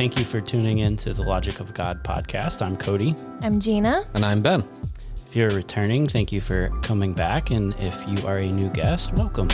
Thank you for tuning in to the Logic of God podcast. I'm Cody. I'm Gina. And I'm Ben. If you're returning, thank you for coming back. And if you are a new guest, welcome.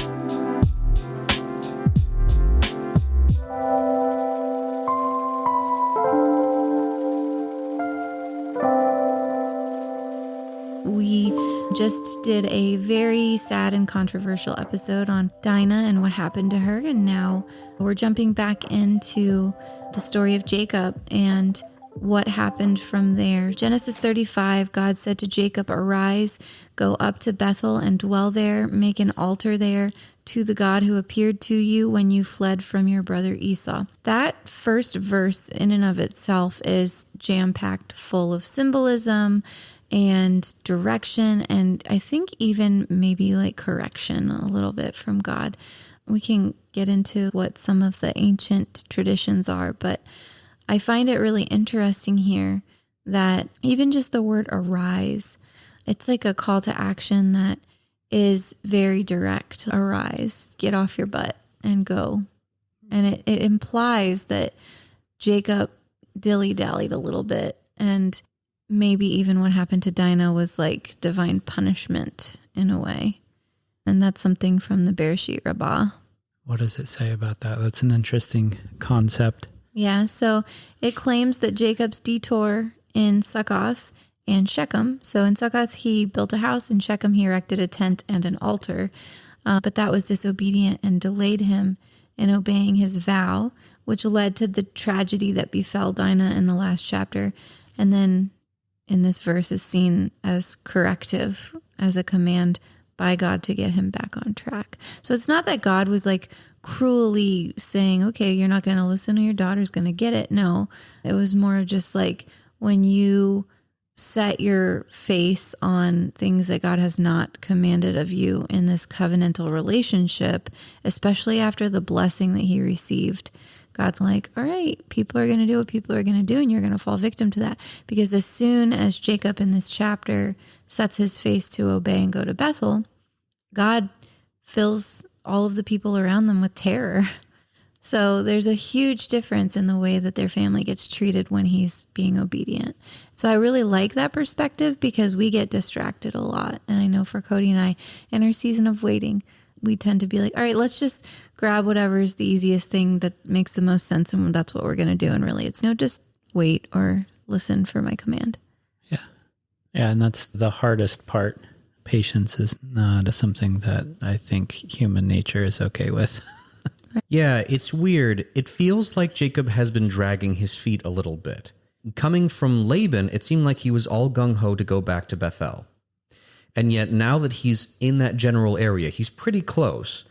We just did a very sad and controversial episode on Dinah and what happened to her. And now we're jumping back into the story of Jacob and what happened from there. Genesis 35, God said to Jacob, "Arise, go up to Bethel and dwell there, make an altar there to the God who appeared to you when you fled from your brother Esau." That first verse in and of itself is jam-packed full of symbolism and direction, and I think even maybe like correction a little bit from God. We can get into what some of the ancient traditions are, but I find it really interesting here that even just the word arise, it's like a call to action that is very direct. Arise, get off your butt and go. And it implies that Jacob dilly-dallied a little bit, and maybe even what happened to Dinah was like divine punishment in a way. And that's something from the Bereshit Rabbah. What does it say about that? That's an interesting concept. Yeah, so it claims that Jacob's detour in Succoth and Shechem. So in Succoth, he built a house. In Shechem, he erected a tent and an altar. But that was disobedient and delayed him in obeying his vow, which led to the tragedy that befell Dinah in the last chapter. And then in this verse is seen as corrective, as a command by God to get him back on track. So it's not that God was like cruelly saying, okay, you're not going to listen or your daughter's going to get it. No, it was more just like when you set your face on things that God has not commanded of you in this covenantal relationship, especially after the blessing that he received, God's like, all right, people are going to do what people are going to do, and you're going to fall victim to that. Because as soon as Jacob in this chapter sets his face to obey and go to Bethel, God fills all of the people around them with terror. So there's a huge difference in the way that their family gets treated when he's being obedient. So I really like that perspective because we get distracted a lot. And I know for Cody and I, in our season of waiting, we tend to be like, all right, let's just grab whatever is the easiest thing that makes the most sense, and that's what we're going to do. And really, it's no, just wait or listen for my command. Yeah. Yeah, and that's the hardest part. Patience is not something that I think human nature is okay with. Yeah, it's weird. It feels like Jacob has been dragging his feet a little bit. Coming from Laban, it seemed like he was all gung-ho to go back to Bethel. And yet now that he's in that general area, he's pretty close.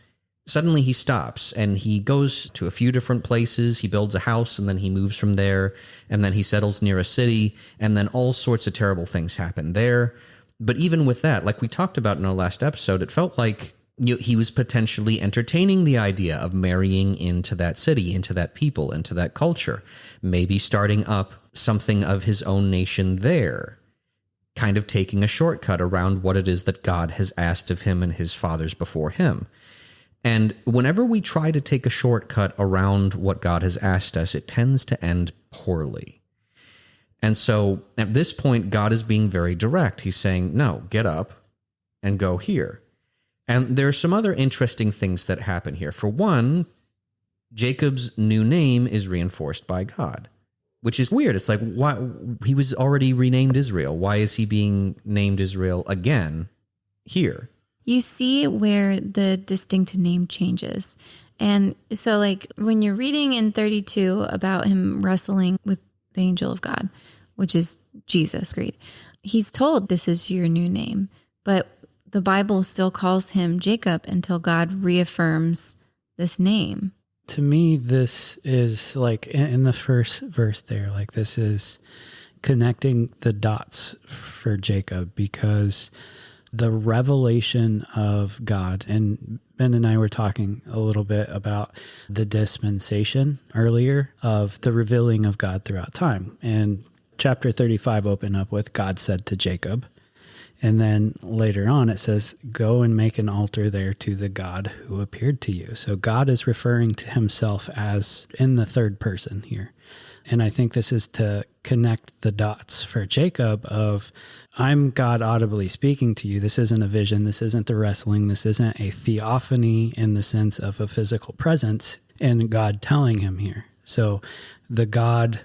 Suddenly he stops and he goes to a few different places. He builds a house and then he moves from there. And then he settles near a city. And then all sorts of terrible things happen there. But even with that, like we talked about in our last episode, it felt like he was potentially entertaining the idea of marrying into that city, into that people, into that culture. Maybe starting up something of his own nation there. Kind of taking a shortcut around what it is that God has asked of him and his fathers before him. And whenever we try to take a shortcut around what God has asked us, it tends to end poorly. And so at this point, God is being very direct. He's saying, no, get up and go here. And there are some other interesting things that happen here. For one, Jacob's new name is reinforced by God. Which is weird. It's like, why he was already renamed Israel. Why is he being named Israel again here? You see where the distinct name changes. And so like when you're reading in 32 about him wrestling with the angel of God, which is Jesus, great. He's told this is your new name, but the Bible still calls him Jacob until God reaffirms this name. To me, this is like in the first verse there, like this is connecting the dots for Jacob because the revelation of God, and Ben and I were talking a little bit about the dispensation earlier of the revealing of God throughout time. And chapter 35 opened up with God said to Jacob. And then later on it says, go and make an altar there to the God who appeared to you. So God is referring to himself as in the third person here. And I think this is to connect the dots for Jacob of, I'm God audibly speaking to you. This isn't a vision. This isn't the wrestling. This isn't a theophany in the sense of a physical presence and God telling him here. So the God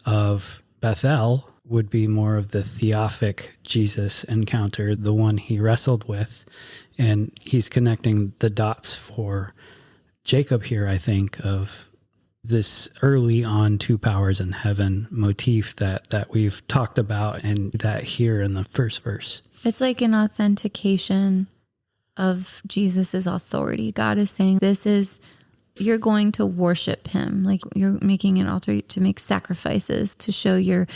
of Bethel would be more of the theophanic Jesus encounter, the one he wrestled with. And he's connecting the dots for Jacob here, I think, of this early on two powers in heaven motif that we've talked about and that here in the first verse. It's like an authentication of Jesus's authority. God is saying, you're going to worship him. Like you're making an altar to make sacrifices to show your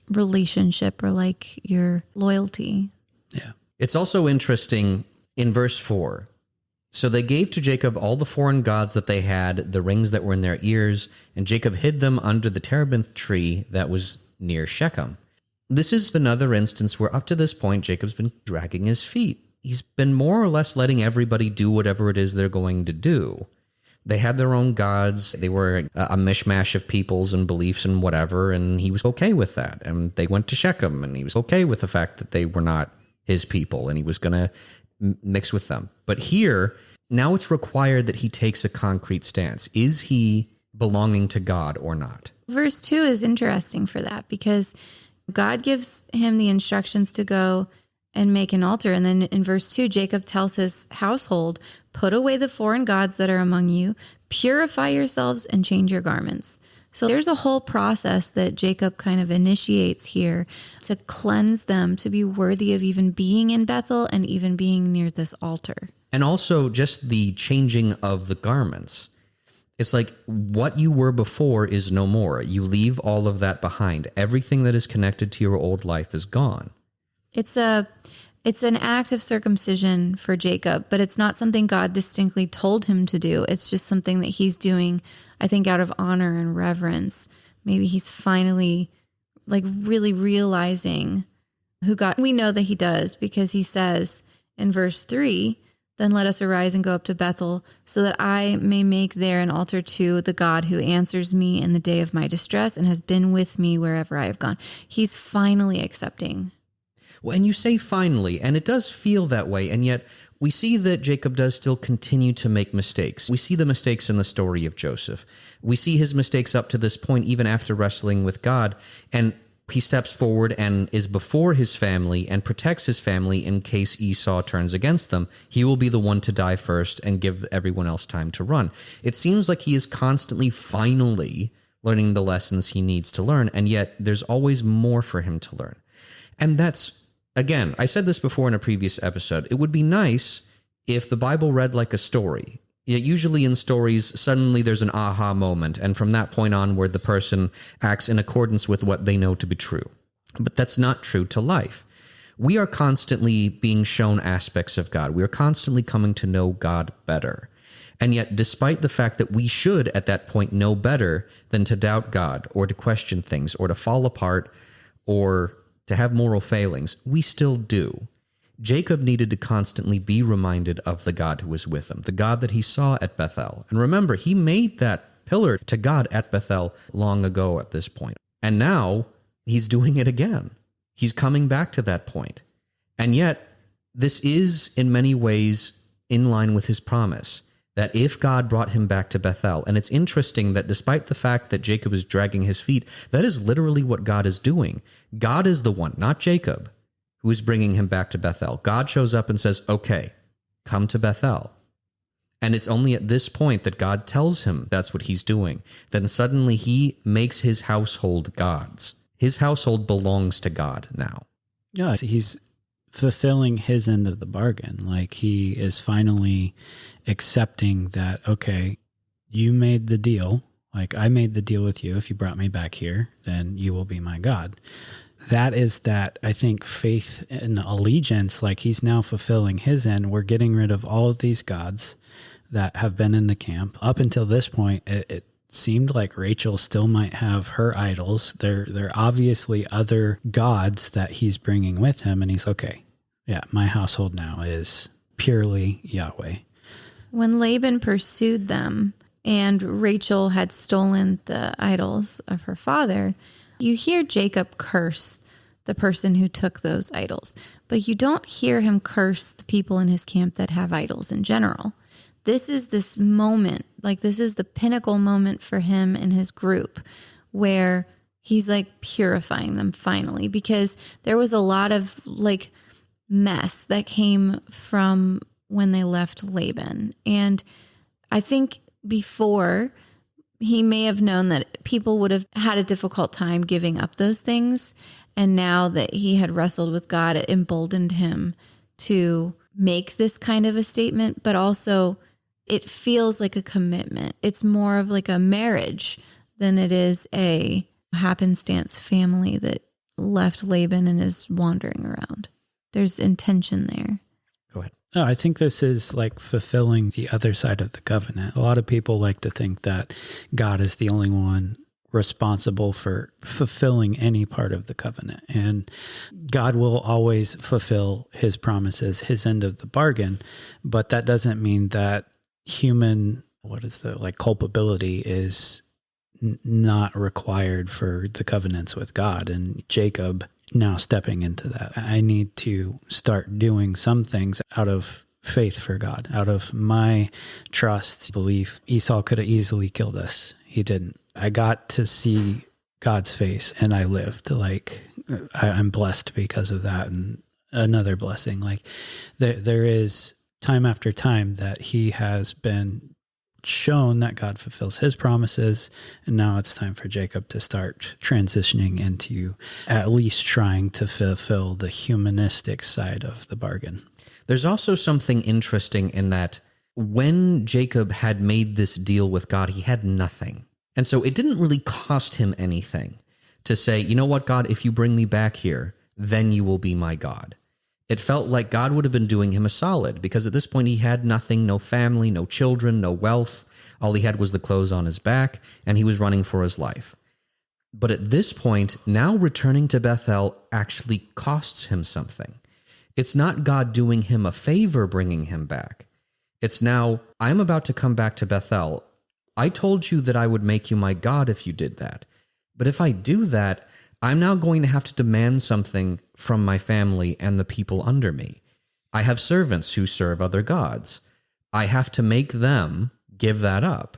relationship or like your loyalty. Yeah. It's also interesting in verse 4. So they gave to Jacob all the foreign gods that they had, the rings that were in their ears, and Jacob hid them under the terebinth tree that was near Shechem. This is another instance where up to this point, Jacob's been dragging his feet. He's been more or less letting everybody do whatever it is they're going to do. They had their own gods. They were a mishmash of peoples and beliefs and whatever, and he was okay with that. And they went to Shechem, and he was okay with the fact that they were not his people, and he was going to mix with them. But here, now it's required that he takes a concrete stance. Is he belonging to God or not? Verse 2 is interesting for that because God gives him the instructions to go and make an altar. And then in verse 2, Jacob tells his household, put away the foreign gods that are among you, purify yourselves and change your garments. So there's a whole process that Jacob kind of initiates here to cleanse them, to be worthy of even being in Bethel and even being near this altar. And also just the changing of the garments. It's like what you were before is no more. You leave all of that behind. Everything that is connected to your old life is gone. It's an act of circumcision for Jacob, but it's not something God distinctly told him to do. It's just something that he's doing, I think, out of honor and reverence. Maybe he's finally like really realizing who God, we know that he does because he says in verse 3, then let us arise and go up to Bethel so that I may make there an altar to the God who answers me in the day of my distress and has been with me wherever I have gone. He's finally accepting. Well, and you say finally, and it does feel that way, and yet we see that Jacob does still continue to make mistakes. We see the mistakes in the story of Joseph. We see his mistakes up to this point, even after wrestling with God, and he steps forward and is before his family and protects his family in case Esau turns against them. He will be the one to die first and give everyone else time to run. It seems like he is constantly, finally, learning the lessons he needs to learn, and yet there's always more for him to learn. And that's, again, I said this before in a previous episode, it would be nice if the Bible read like a story. Usually in stories, suddenly there's an aha moment, and from that point onward, the person acts in accordance with what they know to be true. But that's not true to life. We are constantly being shown aspects of God. We are constantly coming to know God better. And yet, despite the fact that we should at that point know better than to doubt God or to question things or to fall apart or to have moral failings, we still do. Jacob needed to constantly be reminded of the God who was with him, the God that he saw at Bethel. And remember, he made that pillar to God at Bethel long ago at this point. And now he's doing it again. He's coming back to that point. And yet, this is in many ways in line with his promise, that if God brought him back to Bethel, and it's interesting that despite the fact that Jacob is dragging his feet, that is literally what God is doing. God is the one, not Jacob, who is bringing him back to Bethel. God shows up and says, okay, come to Bethel. And it's only at this point that God tells him that's what he's doing. Then suddenly he makes his household God's. His household belongs to God now. Yeah, he's fulfilling his end of the bargain. Like he is finally accepting that, okay, you made the deal. Like I made the deal with you. If you brought me back here, then you will be my God. That is that, I think, faith and allegiance, like he's now fulfilling his end. We're getting rid of all of these gods that have been in the camp. Up until this point, it seemed like Rachel still might have her idols. They're obviously other gods that he's bringing with him. And he's, okay, yeah, my household now is purely Yahweh. When Laban pursued them, and Rachel had stolen the idols of her father, you hear Jacob curse the person who took those idols, but you don't hear him curse the people in his camp that have idols in general. This is this moment, like this is the pinnacle moment for him and his group where he's like purifying them finally, because there was a lot of like mess that came from when they left Laban. And I think before, he may have known that people would have had a difficult time giving up those things. And now that he had wrestled with God, it emboldened him to make this kind of a statement, but also it feels like a commitment. It's more of like a marriage than it is a happenstance family that left Laban and is wandering around. There's intention there. Go ahead. No, I think this is like fulfilling the other side of the covenant. A lot of people like to think that God is the only one responsible for fulfilling any part of the covenant. And God will always fulfill his promises, his end of the bargain. But that doesn't mean that human, culpability is not required for the covenants with God. And Jacob now stepping into that. I need to start doing some things out of faith for God, out of my trust, belief. Esau could have easily killed us. He didn't. I got to see God's face and I lived. Like I'm blessed because of that. And another blessing, like there is time after time that he has been shown that God fulfills his promises. And now it's time for Jacob to start transitioning into at least trying to fulfill the humanistic side of the bargain. There's also something interesting in that when Jacob had made this deal with God, he had nothing. And so it didn't really cost him anything to say, you know what, God, if you bring me back here, then you will be my God. It felt like God would have been doing him a solid because at this point he had nothing, no family, no children, no wealth. All he had was the clothes on his back, and he was running for his life. But at this point, now returning to Bethel actually costs him something. It's not God doing him a favor bringing him back. It's now, I'm about to come back to Bethel. I told you that I would make you my God if you did that. But if I do that, I'm now going to have to demand something from my family and the people under me. I have servants who serve other gods. I have to make them give that up.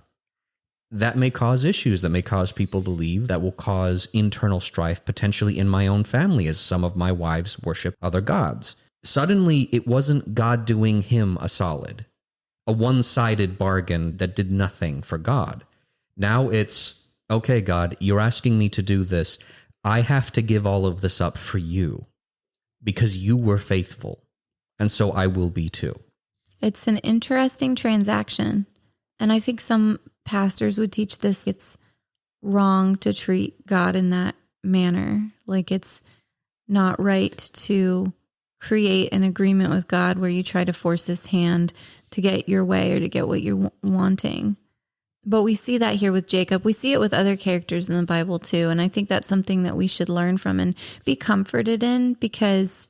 That may cause issues, that may cause people to leave, that will cause internal strife potentially in my own family as some of my wives worship other gods. Suddenly, it wasn't God doing him a solid, a one-sided bargain that did nothing for God. Now it's, okay, God, you're asking me to do this. I have to give all of this up for you because you were faithful, and so I will be too. It's an interesting transaction, and I think some pastors would teach this. It's wrong to treat God in that manner. Like it's not right to create an agreement with God where you try to force his hand to get your way or to get what you're wanting. But we see that here with Jacob. We see it with other characters in the Bible too. And I think that's something that we should learn from and be comforted in, because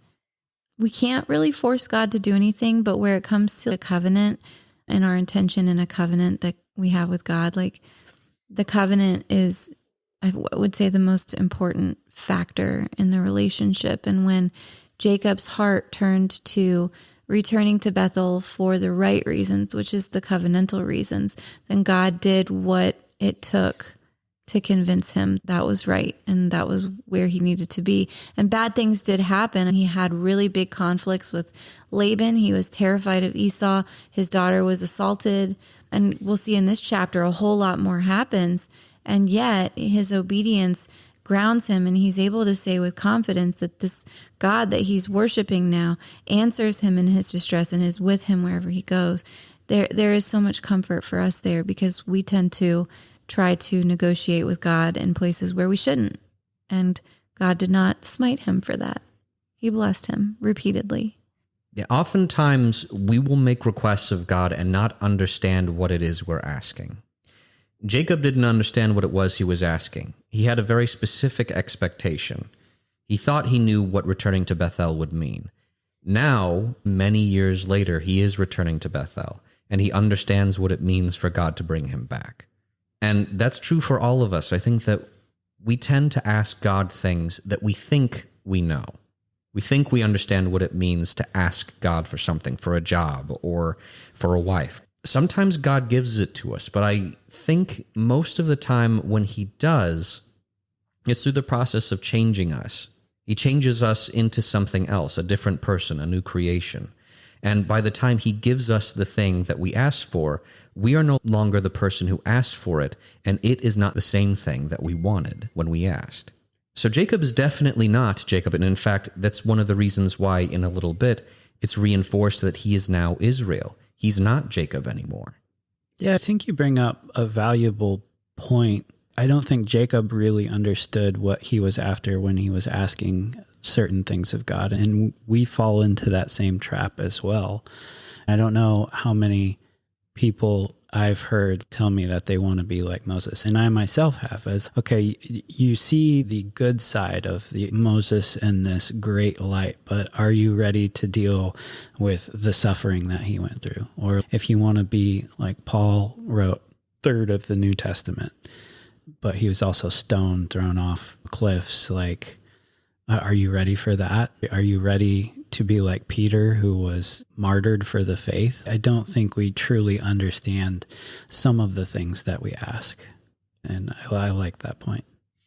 we can't really force God to do anything. But where it comes to a covenant and our intention in a covenant that we have with God, like the covenant is, I would say, the most important factor in the relationship. And when Jacob's heart turned to returning to Bethel for the right reasons, which is the covenantal reasons, then God did what it took to convince him that was right and that was where he needed to be. And bad things did happen. He had really big conflicts with Laban. He was terrified of Esau. His daughter was assaulted. And we'll see in this chapter a whole lot more happens. And yet his obedience grounds him, and he's able to say with confidence that this God that he's worshiping now answers him in his distress and is with him wherever he goes. There is so much comfort for us there, because we tend to try to negotiate with God in places where we shouldn't. And God did not smite him for that. He blessed him repeatedly. Yeah, oftentimes we will make requests of God and not understand what it is we're asking. Jacob didn't understand what it was he was asking. He had a very specific expectation. He thought he knew what returning to Bethel would mean. Now, many years later, he is returning to Bethel. and he understands what it means for God to bring him back. And that's true for all of us. I think that we tend to ask God things that we think we know. We think we understand what it means to ask God for something, for a job or for a wife. Sometimes God gives it to us, but I think most of the time when he does, it's through the process of changing us. He changes us into something else, a different person, a new creation. And by the time he gives us the thing that we asked for, we are no longer the person who asked for it, and it is not the same thing that we wanted when we asked. So Jacob is definitely not Jacob, and in fact, that's one of the reasons why in a little bit it's reinforced that he is now Israel. He's not Jacob anymore. Yeah, I think you bring up a valuable point. I don't think Jacob really understood what he was after when he was asking certain things of God, and we fall into that same trap as well. I don't know how many people I've heard tell me that they want to be like Moses, and I myself have, as, okay, you see the good side of the Moses in this great light, but are you ready to deal with the suffering that he went through? Or if you want to be like Paul, wrote third of the New Testament, but he was also stoned, thrown off cliffs, like, are you ready for that? Are you ready to be like Peter, who was martyred for the faith? I don't think we truly understand some of the things that we ask. And I like that point.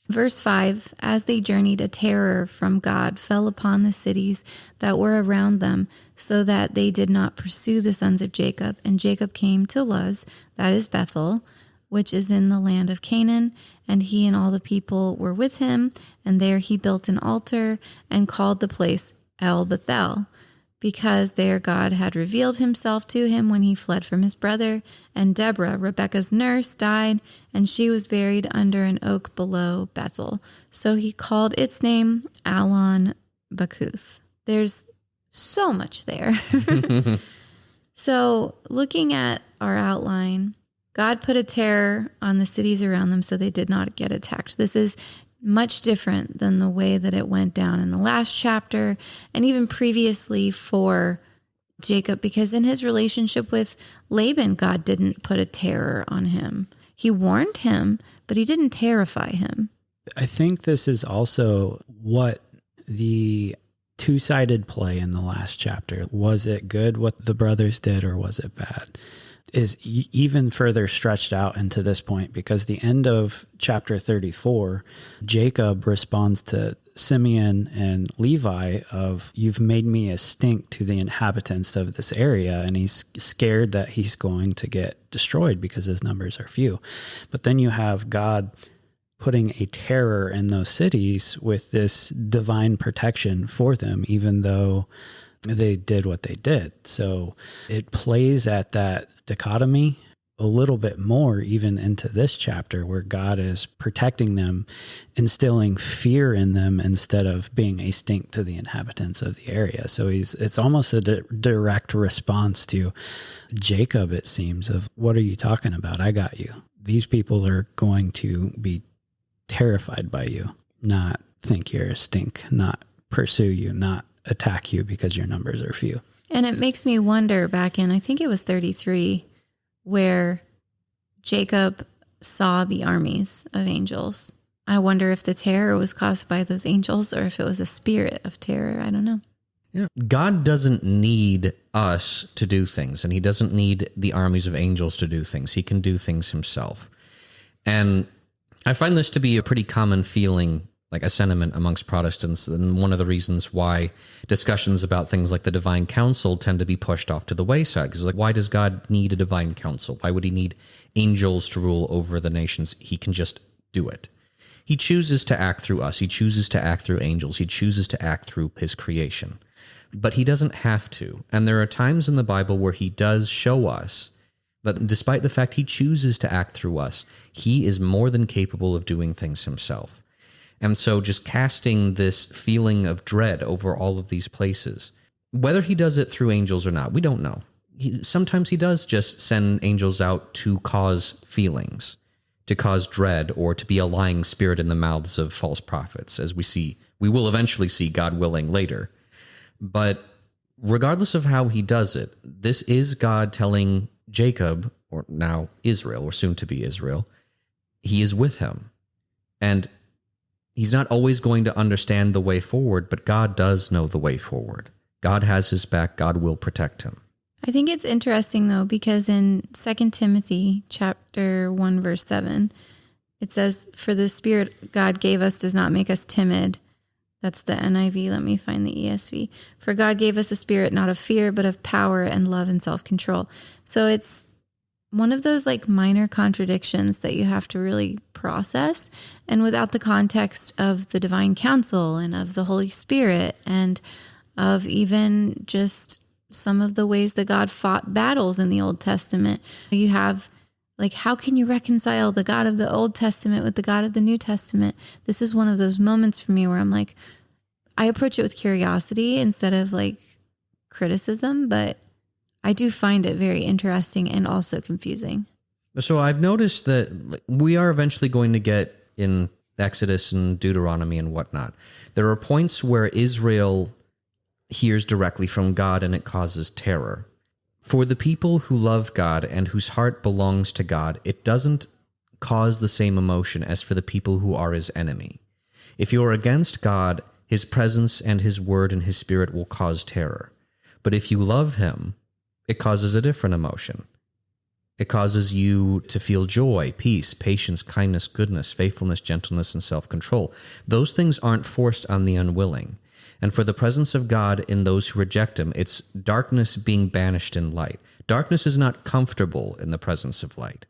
Verse 5, as they journeyed, a terror from God fell upon the cities that were around them, so that they did not pursue the sons of Jacob. And Jacob came to Luz, that is Bethel, which is in the land of Canaan, and he and all the people were with him, and there he built an altar and called the place El Bethel, because there God had revealed himself to him when he fled from his brother. And Deborah, Rebekah's nurse, died, and she was buried under an oak below Bethel. So he called its name Allon Bakuth. There's so much there. So looking at our outline, God put a terror on the cities around them so they did not get attacked. This is much different than the way that it went down in the last chapter and even previously for Jacob, because in his relationship with Laban, God didn't put a terror on him. He warned him, but he didn't terrify him. I think this is also what the two-sided play in the last chapter. Was it good what the brothers did, or was it bad? Is even further stretched out into this point, because the end of chapter 34, Jacob responds to Simeon and Levi of, you've made me a stink to the inhabitants of this area, and he's scared that he's going to get destroyed because his numbers are few. But then you have God putting a terror in those cities with this divine protection for them, even though they did what they did. So it plays at that dichotomy a little bit more even into this chapter, where God is protecting them, instilling fear in them instead of being a stink to the inhabitants of the area. So it's almost a direct response to Jacob, it seems, of, what are you talking about? I got you. These people are going to be terrified by you, not think you're a stink, not pursue you, not attack you because your numbers are few. And it makes me wonder, back in, I think it was 33, where Jacob saw the armies of angels. I wonder if the terror was caused by those angels or if it was a spirit of terror. I don't know. Yeah. God doesn't need us to do things, and he doesn't need the armies of angels to do things. He can do things himself. And I find this to be a pretty common feeling, like a sentiment amongst Protestants, and one of the reasons why discussions about things like the divine council tend to be pushed off to the wayside. Because, like, why does God need a divine council? Why would he need angels to rule over the nations? He can just do it. He chooses to act through us. He chooses to act through angels. He chooses to act through his creation. But he doesn't have to. And there are times in the Bible where he does show us that despite the fact he chooses to act through us, he is more than capable of doing things himself. And so just casting this feeling of dread over all of these places, whether he does it through angels or not, we don't know. Sometimes he does just send angels out to cause feelings, to cause dread, or to be a lying spirit in the mouths of false prophets, as we will eventually see, God willing, later. But regardless of how he does it, this is God telling Jacob, or now Israel, or soon to be Israel, he is with him. And he's not always going to understand the way forward, but God does know the way forward. God has his back. God will protect him. I think it's interesting, though, because in 2 Timothy chapter 1, verse 7, it says, "For the Spirit God gave us does not make us timid." That's the NIV. Let me find the ESV. "For God gave us a spirit not of fear, but of power and love and self-control." So it's one of those like minor contradictions that you have to really process. And without the context of the divine counsel and of the Holy Spirit and of even just some of the ways that God fought battles in the Old Testament, you have like, how can you reconcile the God of the Old Testament with the God of the New Testament? This is one of those moments for me where I'm like, I approach it with curiosity instead of like criticism, but I do find it very interesting and also confusing. So I've noticed that we are eventually going to get in Exodus and Deuteronomy and whatnot. There are points where Israel hears directly from God and it causes terror. For the people who love God and whose heart belongs to God, it doesn't cause the same emotion as for the people who are his enemy. If you're against God, his presence and his word and his spirit will cause terror. But if you love him, it causes a different emotion. It causes you to feel joy, peace, patience, kindness, goodness, faithfulness, gentleness, and self-control. Those things aren't forced on the unwilling. And for the presence of God in those who reject him, it's darkness being banished in light. Darkness is not comfortable in the presence of light.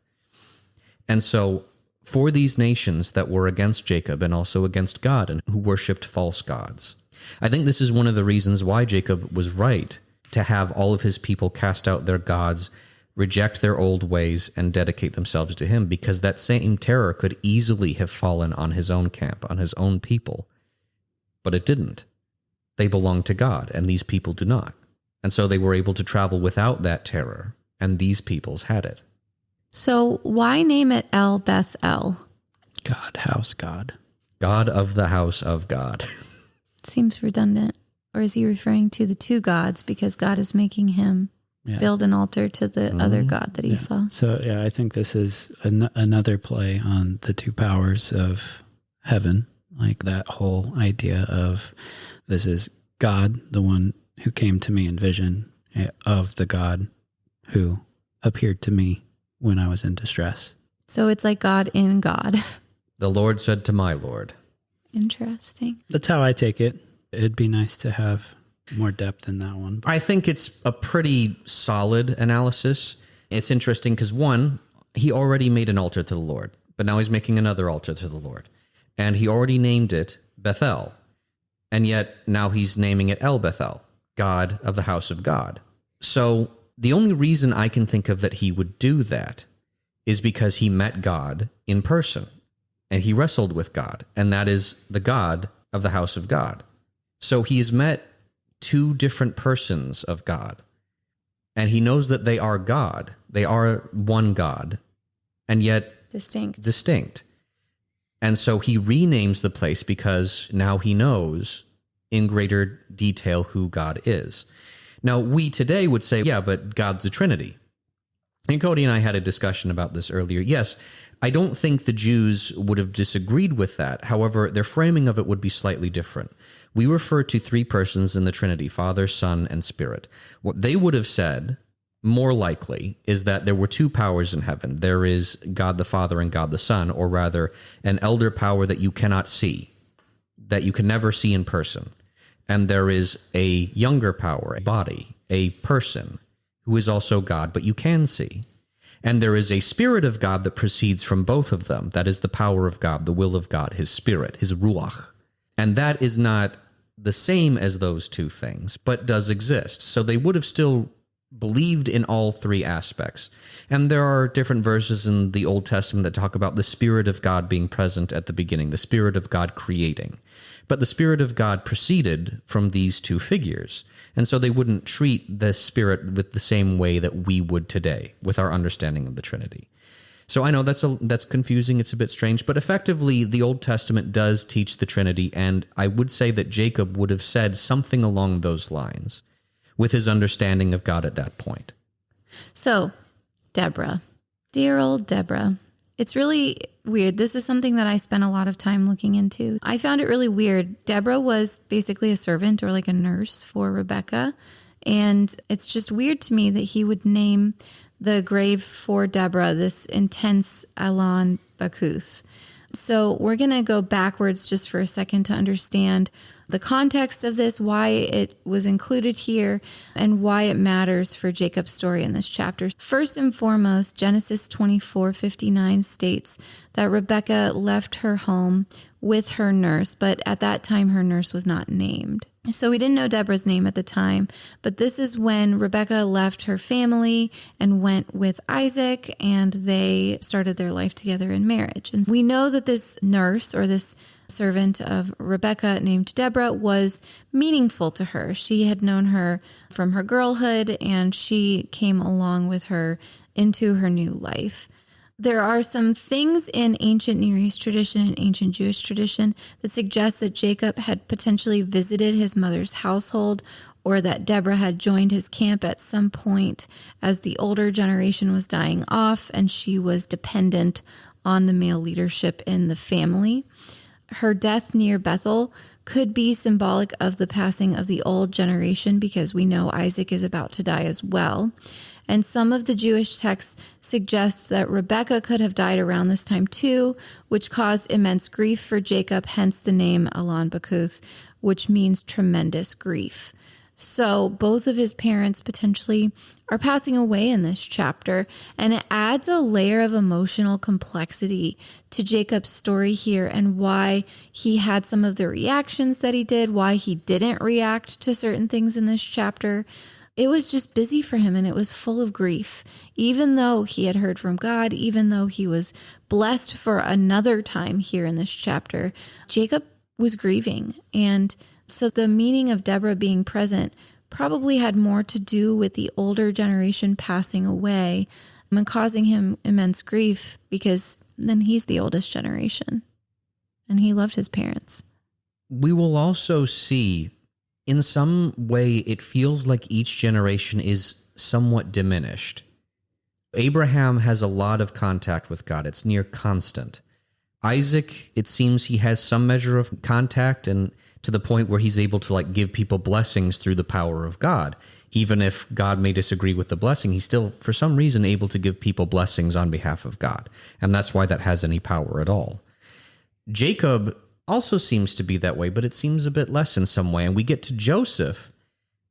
And so for these nations that were against Jacob and also against God and who worshipped false gods, I think this is one of the reasons why Jacob was right to have all of his people cast out their gods, reject their old ways, and dedicate themselves to him, because that same terror could easily have fallen on his own camp, on his own people. But it didn't. They belong to God, and these people do not. And so they were able to travel without that terror, and these peoples had it. So why name it El Beth El? God, house God. God of the house of God. Seems redundant. Or is he referring to the two gods because God is making him build an altar to the other god that he saw? So, yeah, I think this is another play on the two powers of heaven, like that whole idea of this is God, the one who came to me in vision, of the God who appeared to me when I was in distress. So it's like God in God. The Lord said to my Lord. Interesting. That's how I take it. It'd be nice to have more depth in that one. I think it's a pretty solid analysis. It's interesting because, one, he already made an altar to the Lord, but now he's making another altar to the Lord. And he already named it Bethel. And yet now he's naming it El Bethel, God of the house of God. So the only reason I can think of that he would do that is because he met God in person and he wrestled with God. And that is the God of the house of God. So he's met two different persons of God, and he knows that they are God. They are one God, and yet distinct. And so he renames the place because now he knows in greater detail who God is. Now, we today would say, yeah, but God's a Trinity. And Cody and I had a discussion about this earlier. Yes, I don't think the Jews would have disagreed with that. However, their framing of it would be slightly different. We refer to three persons in the Trinity, Father, Son, and Spirit. What they would have said, more likely, is that there were two powers in heaven. There is God the Father and God the Son, or rather, an elder power that you cannot see, that you can never see in person. And there is a younger power, a body, a person, who is also God, but you can see. And there is a Spirit of God that proceeds from both of them. That is the power of God, the will of God, his Spirit, his Ruach. And that is not the same as those two things, but does exist. So they would have still believed in all three aspects. And there are different verses in the Old Testament that talk about the Spirit of God being present at the beginning, the Spirit of God creating. But the Spirit of God proceeded from these two figures. And so they wouldn't treat the Spirit with the same way that we would today with our understanding of the Trinity. So I know that's confusing, it's a bit strange, but effectively the Old Testament does teach the Trinity, and I would say that Jacob would have said something along those lines with his understanding of God at that point. So Deborah. Dear old Deborah. It's really weird. This is something that I spent a lot of time looking into. I found it really weird. Deborah was basically a servant or like a nurse for Rebecca. And it's just weird to me that he would name the grave for Deborah this intense Elon Bakuth. So we're going to go backwards just for a second to understand the context of this, why it was included here, and why it matters for Jacob's story in this chapter. First and foremost, Genesis 24:59 states that Rebekah left her home with her nurse, but at that time her nurse was not named. So we didn't know Deborah's name at the time, but this is when Rebekah left her family and went with Isaac, and they started their life together in marriage. And we know that this nurse, or this servant of Rebekah named Deborah, was meaningful to her. She had known her from her girlhood, and she came along with her into her new life. There are some things in ancient Near East tradition and ancient Jewish tradition that suggest that Jacob had potentially visited his mother's household, or that Deborah had joined his camp at some point as the older generation was dying off and she was dependent on the male leadership in the family. Her death near Bethel could be symbolic of the passing of the old generation, because we know Isaac is about to die as well. And some of the Jewish texts suggest that Rebekah could have died around this time too, which caused immense grief for Jacob, hence the name Elon Bakuth, which means tremendous grief. So both of his parents potentially are passing away in this chapter, and it adds a layer of emotional complexity to Jacob's story here, and why he had some of the reactions that he did, why he didn't react to certain things in this chapter. It was just busy for him, and it was full of grief. Even though he had heard from God, even though he was blessed for another time here in this chapter, Jacob was grieving. And so the meaning of Deborah being present probably had more to do with the older generation passing away and causing him immense grief, because then he's the oldest generation and he loved his parents. We will also see, in some way, it feels like each generation is somewhat diminished. Abraham has a lot of contact with God. It's near constant. Isaac, it seems he has some measure of contact, and to the point where he's able to give people blessings through the power of God. Even if God may disagree with the blessing, he's still, for some reason, able to give people blessings on behalf of God. And that's why that has any power at all. Jacob also seems to be that way, but it seems a bit less in some way. And we get to Joseph,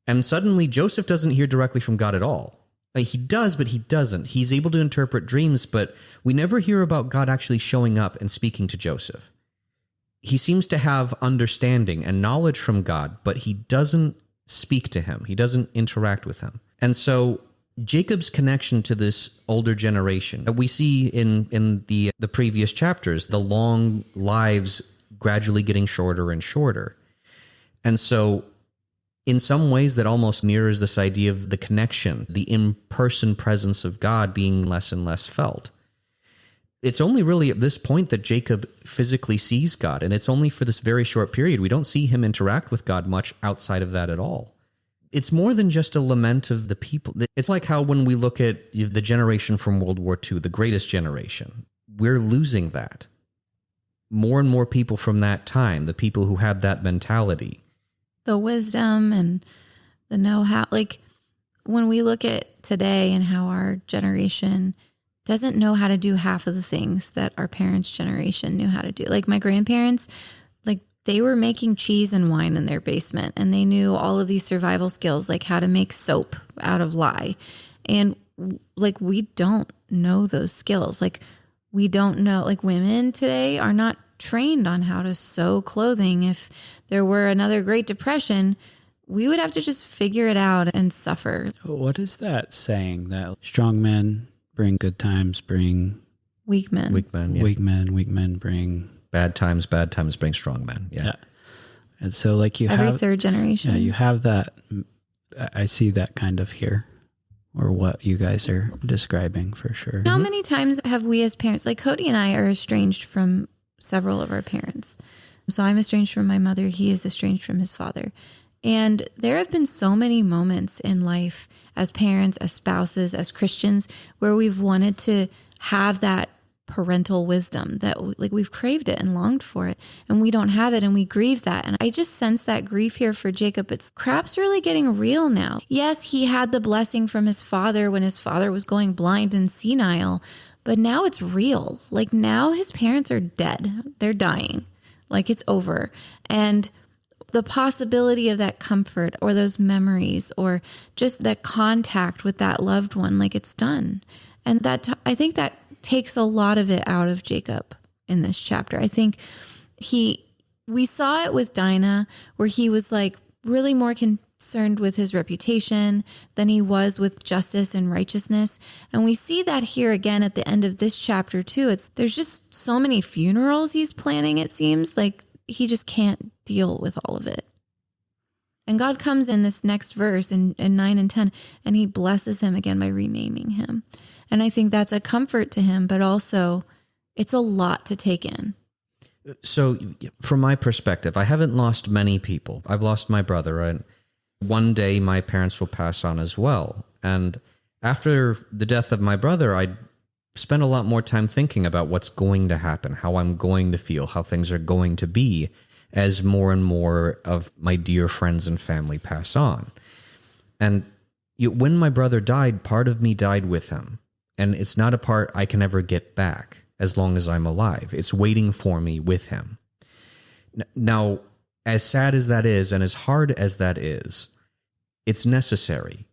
and suddenly Joseph doesn't hear directly from God at all. He does, but he doesn't. He's able to interpret dreams, but we never hear about God actually showing up and speaking to Joseph. He seems to have understanding and knowledge from God, but he doesn't speak to him. He doesn't interact with him. And so Jacob's connection to this older generation that we see in the previous chapters, the long lives gradually getting shorter and shorter. And so in some ways that almost mirrors this idea of the connection, the in-person presence of God being less and less felt. It's only really at this point that Jacob physically sees God, and it's only for this very short period. We don't see him interact with God much outside of that at all. It's more than just a lament of the people. It's like how when we look at the generation from World War II, the greatest generation, we're losing that. More and more people from that time, the people who had that mentality. The wisdom and the know-how. When we look at today and how our generation doesn't know how to do half of the things that our parents' generation knew how to do. My grandparents, they were making cheese and wine in their basement, and they knew all of these survival skills, like how to make soap out of lye. And we don't know those skills. We don't know, women today are not trained on how to sew clothing. If there were another Great Depression, we would have to just figure it out and suffer. What is that saying, that strong men bring good times, bring weak men. Weak men, yeah. Weak men bring bad times bring strong men. Yeah. And so you every have third generation. Yeah, you have that. I see that kind of here, or what you guys are describing for sure. How many times have we as parents, Cody and I are estranged from several of our parents. So I'm estranged from my mother. He is estranged from his father. And there have been so many moments in life as parents, as spouses, as Christians, where we've wanted to have that parental wisdom, that like we've craved it and longed for it, and we don't have it, and we grieve that. And I just sense that grief here for Jacob. It's crap's really getting real now. Yes, he had the blessing from his father when his father was going blind and senile, but now it's real. Like now his parents are dead. They're dying. Like it's over. And the possibility of that comfort or those memories or just that contact with that loved one, like it's done. And I think that takes a lot of it out of Jacob in this chapter. I think we saw it with Dinah, where he was like really more concerned with his reputation than he was with justice and righteousness. And we see that here again at the end of this chapter too. There's just so many funerals he's planning, it seems like he just can't deal with all of it. And God comes in this next verse in 9 and 10, and he blesses him again by renaming him. And I think that's a comfort to him, but also it's a lot to take in. So from my perspective, I haven't lost many people. I've lost my brother, and one day my parents will pass on as well. And after the death of my brother, I spent a lot more time thinking about what's going to happen, how I'm going to feel, how things are going to be as more and more of my dear friends and family pass on. And when my brother died, part of me died with him. And it's not a part I can ever get back as long as I'm alive. It's waiting for me with him. Now, as sad as that is, and as hard as that is, it's necessary.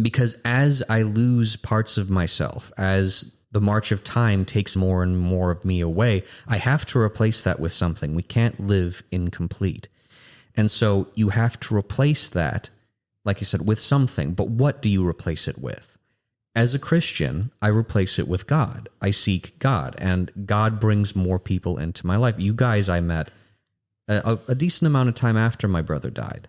Because as I lose parts of myself, as the march of time takes more and more of me away, I have to replace that with something. We can't live incomplete. And so you have to replace that, like you said, with something. But what do you replace it with? As a Christian, I replace it with God. I seek God, and God brings more people into my life. You guys I met a decent amount of time after my brother died.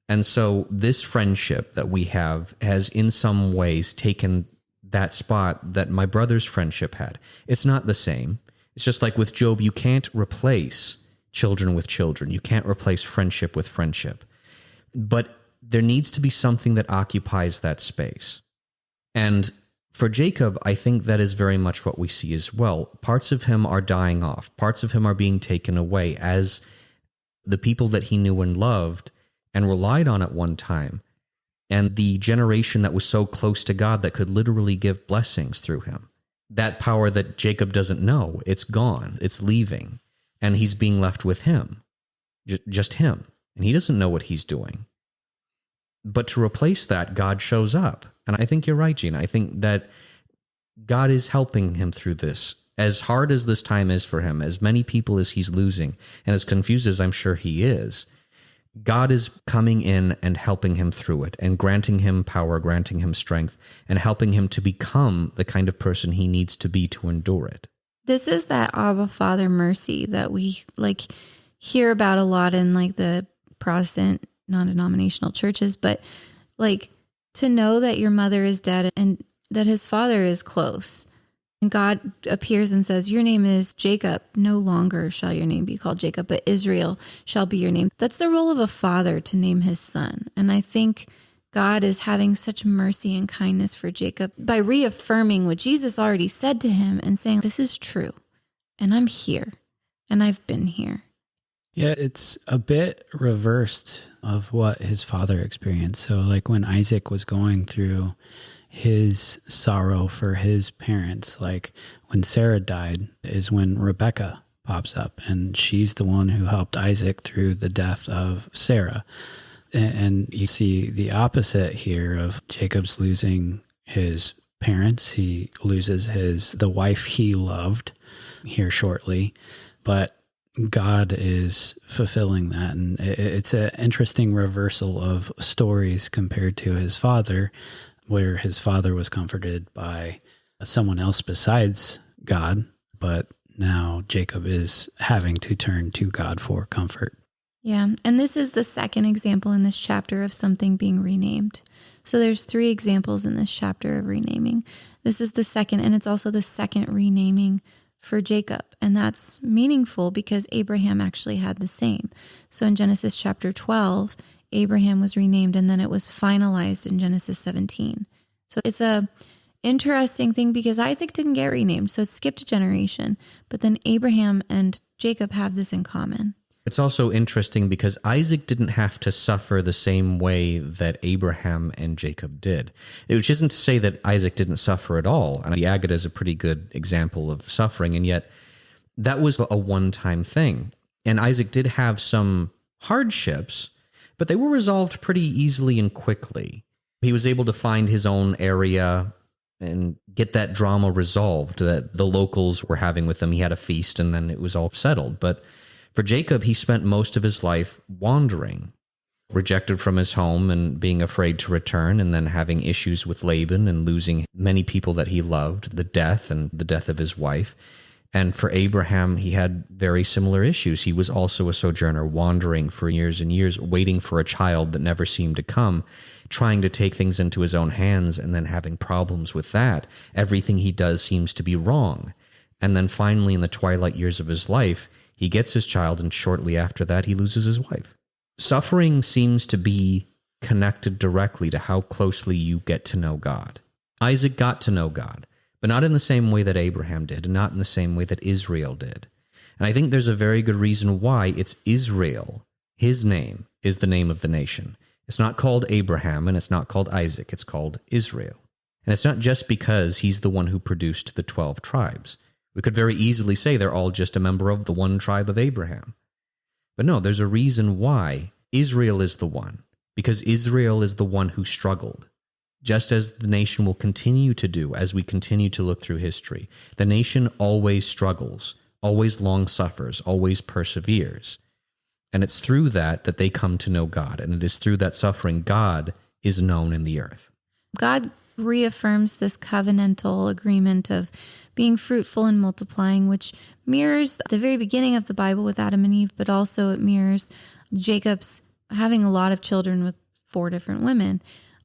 And so this friendship that we have has in some ways taken that spot that my brother's friendship had. It's not the same. It's just like with Job, you can't replace children with children. You can't replace friendship with friendship. But there needs to be something that occupies that space. And for Jacob, I think that is very much what we see as well. Parts of him are dying off. Parts of him are being taken away as the people that he knew and loved and relied on at one time, and the generation that was so close to God that could literally give blessings through him. That power that Jacob doesn't know, it's gone, it's leaving, and he's being left with him, just him, and he doesn't know what he's doing. But to replace that, God shows up. And I think you're right, Gina. I think that God is helping him through this. As hard as this time is for him, as many people as he's losing, and as confused as I'm sure he is, God is coming in and helping him through it, and granting him power, granting him strength, and helping him to become the kind of person he needs to be to endure it. This is that Abba Father mercy that we hear about a lot in the Protestant non-denominational churches, but to know that your mother is dead and that his father is close, and God appears and says, your name is Jacob. No longer shall your name be called Jacob, but Israel shall be your name. That's the role of a father, to name his son. And I think God is having such mercy and kindness for Jacob by reaffirming what Jesus already said to him and saying, this is true, and I'm here, and I've been here. Yeah, it's a bit reversed of what his father experienced. So when Isaac was going through his sorrow for his parents, when Sarah died is when Rebecca pops up, and she's the one who helped Isaac through the death of Sarah. And you see the opposite here of Jacob's losing his parents. He loses the wife he loved here shortly, but God is fulfilling that. And it's an interesting reversal of stories compared to his father, where his father was comforted by someone else besides God, but now Jacob is having to turn to God for comfort. Yeah, and this is the second example in this chapter of something being renamed. So there's 3 examples in this chapter of renaming. This is the second, and it's also the second renaming for Jacob. And that's meaningful because Abraham actually had the same. So in Genesis chapter 12, Abraham was renamed, and then it was finalized in Genesis 17. So it's a interesting thing because Isaac didn't get renamed, so it skipped a generation. But then Abraham and Jacob have this in common. It's also interesting because Isaac didn't have to suffer the same way that Abraham and Jacob did. Which isn't to say that Isaac didn't suffer at all. And the Agate is a pretty good example of suffering, and yet that was a one-time thing. And Isaac did have some hardships, but they were resolved pretty easily and quickly. He was able to find his own area and get that drama resolved that the locals were having with him. He had a feast, and then it was all settled. But for Jacob, he spent most of his life wandering, rejected from his home and being afraid to return, and then having issues with Laban and losing many people that he loved, the death of his wife. And for Abraham, he had very similar issues. He was also a sojourner, wandering for years and years, waiting for a child that never seemed to come, trying to take things into his own hands and then having problems with that. Everything he does seems to be wrong. And then finally, in the twilight years of his life, he gets his child, and shortly after that, he loses his wife. Suffering seems to be connected directly to how closely you get to know God. Isaac got to know God, but not in the same way that Abraham did, and not in the same way that Israel did. And I think there's a very good reason why it's Israel. His name is the name of the nation. It's not called Abraham, and it's not called Isaac. It's called Israel. And it's not just because he's the one who produced the 12 tribes. We could very easily say they're all just a member of the one tribe of Abraham. But no, there's a reason why Israel is the one, because Israel is the one who struggled, just as the nation will continue to do as we continue to look through history. The nation always struggles, always long suffers, always perseveres. And it's through that they come to know God, and it is through that suffering God is known in the earth. God reaffirms this covenantal agreement of being fruitful and multiplying, which mirrors the very beginning of the Bible with Adam and Eve, but also it mirrors Jacob's having a lot of children with 4 different women.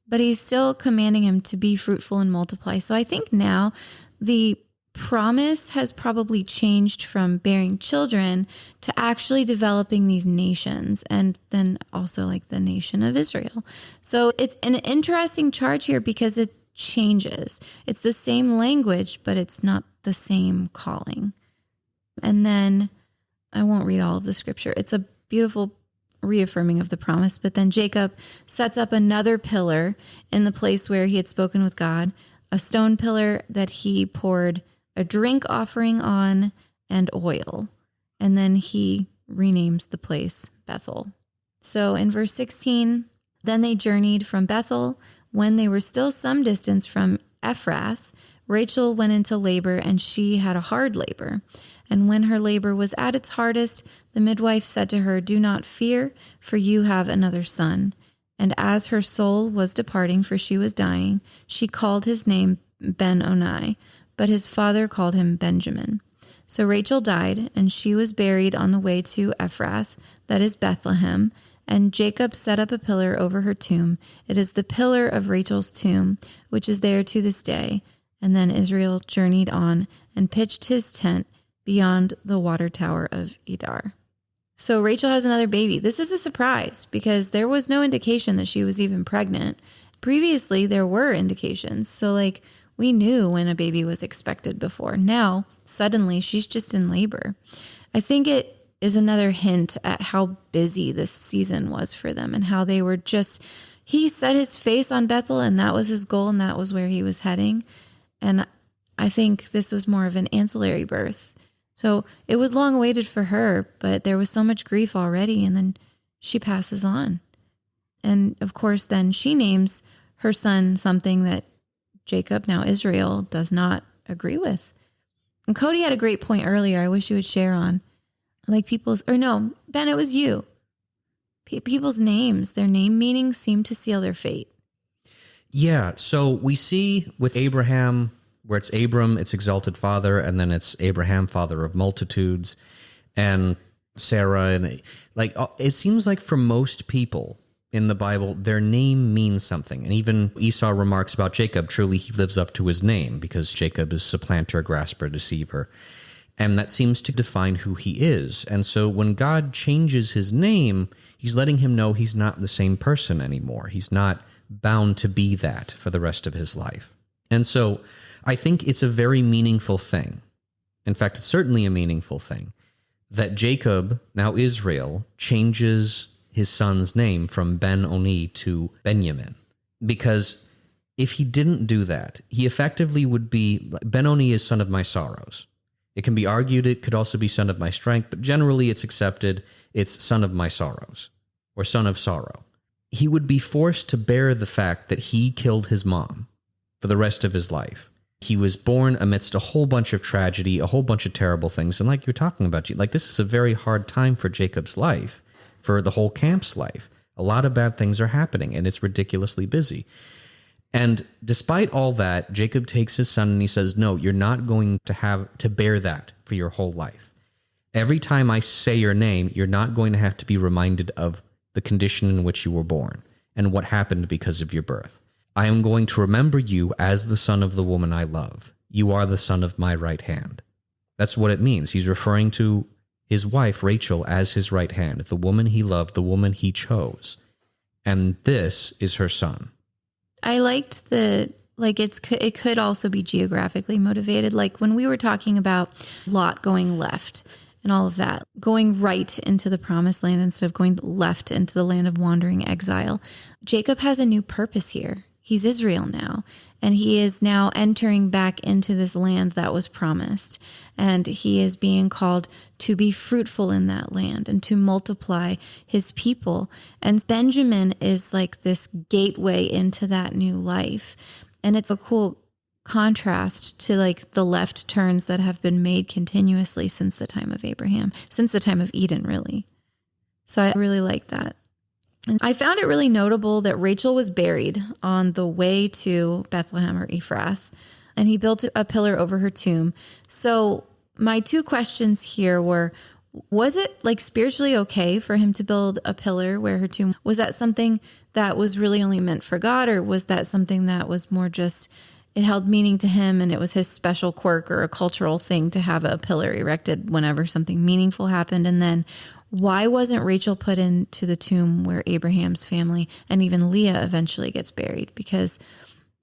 But he's still commanding him to be fruitful and multiply. So I think now the promise has probably changed from bearing children to actually developing these nations, and then also like the nation of Israel. So it's an interesting charge here because it changes. It's the same language, but it's not the same calling. And then I won't read all of the scripture. It's a beautiful reaffirming of the promise. But then Jacob sets up another pillar in the place where he had spoken with God, a stone pillar that he poured a drink offering on and oil. And then he renames the place Bethel. So in verse 16, then they journeyed from Bethel. When they were still some distance from Ephrath, Rachel went into labor, and she had a hard labor. And when her labor was at its hardest, the midwife said to her, "Do not fear, for you have another son." And as her soul was departing, for she was dying, she called his name Ben-Oni, but his father called him Benjamin. So Rachel died, and she was buried on the way to Ephrath, that is Bethlehem. And Jacob set up a pillar over her tomb. It is the pillar of Rachel's tomb, which is there to this day. And then Israel journeyed on and pitched his tent beyond the water tower of Edar. So Rachel has another baby. This is a surprise because there was no indication that she was even pregnant. Previously, there were indications. So we knew when a baby was expected before. Now, suddenly, she's just in labor. I think it is another hint at how busy this season was for them and how they were he set his face on Bethel, and that was his goal, and that was where he was heading. And I think this was more of an ancillary birth. So it was long awaited for her, but there was so much grief already, and then she passes on. And of course, then she names her son something that Jacob, now Israel, does not agree with. And Cody had a great point earlier I wish you would share on. Ben, it was you. People's names, their name meanings seem to seal their fate. Yeah, so we see with Abraham, where it's Abram, it's exalted father, and then it's Abraham, father of multitudes, and Sarah, and it seems like for most people in the Bible, their name means something. And even Esau remarks about Jacob, truly he lives up to his name, because Jacob is supplanter, grasper, deceiver. And that seems to define who he is. And so when God changes his name, he's letting him know he's not the same person anymore. He's not bound to be that for the rest of his life. And so I think it's a very meaningful thing. In fact, it's certainly a meaningful thing that Jacob, now Israel, changes his son's name from Ben-Oni to Benjamin. Because if he didn't do that, he effectively would be, Ben-Oni is son of my sorrows. It can be argued it could also be son of my strength, but generally it's accepted it's son of my sorrows, or son of sorrow. He would be forced to bear the fact that he killed his mom for the rest of his life. He was born amidst a whole bunch of tragedy, a whole bunch of terrible things. And like you're talking about, like this is a very hard time for Jacob's life, for the whole camp's life. A lot of bad things are happening, and it's ridiculously busy. And despite all that, Jacob takes his son and he says, no, you're not going to have to bear that for your whole life. Every time I say your name, you're not going to have to be reminded of the condition in which you were born and what happened because of your birth. I am going to remember you as the son of the woman I love. You are the son of my right hand. That's what it means. He's referring to his wife, Rachel, as his right hand, the woman he loved, the woman he chose. And this is her son. I liked it could also be geographically motivated. Like when we were talking about Lot going left and all of that, going right into the promised land instead of going left into the land of wandering exile. Jacob has a new purpose here. He's Israel now, and he is now entering back into this land that was promised. And he is being called to be fruitful in that land and to multiply his people. And Benjamin is like this gateway into that new life. And it's a cool contrast to like the left turns that have been made continuously since the time of Abraham, since the time of Eden, really. So I really like that. And I found it really notable that Rachel was buried on the way to Bethlehem or Ephrath, and he built a pillar over her tomb. So my two questions here were, was it like spiritually okay for him to build a pillar where her tomb? Was that something that was really only meant for God, or was that something that was more just, it held meaning to him and it was his special quirk or a cultural thing to have a pillar erected whenever something meaningful happened? And then why wasn't Rachel put into the tomb where Abraham's family and even Leah eventually gets buried? Because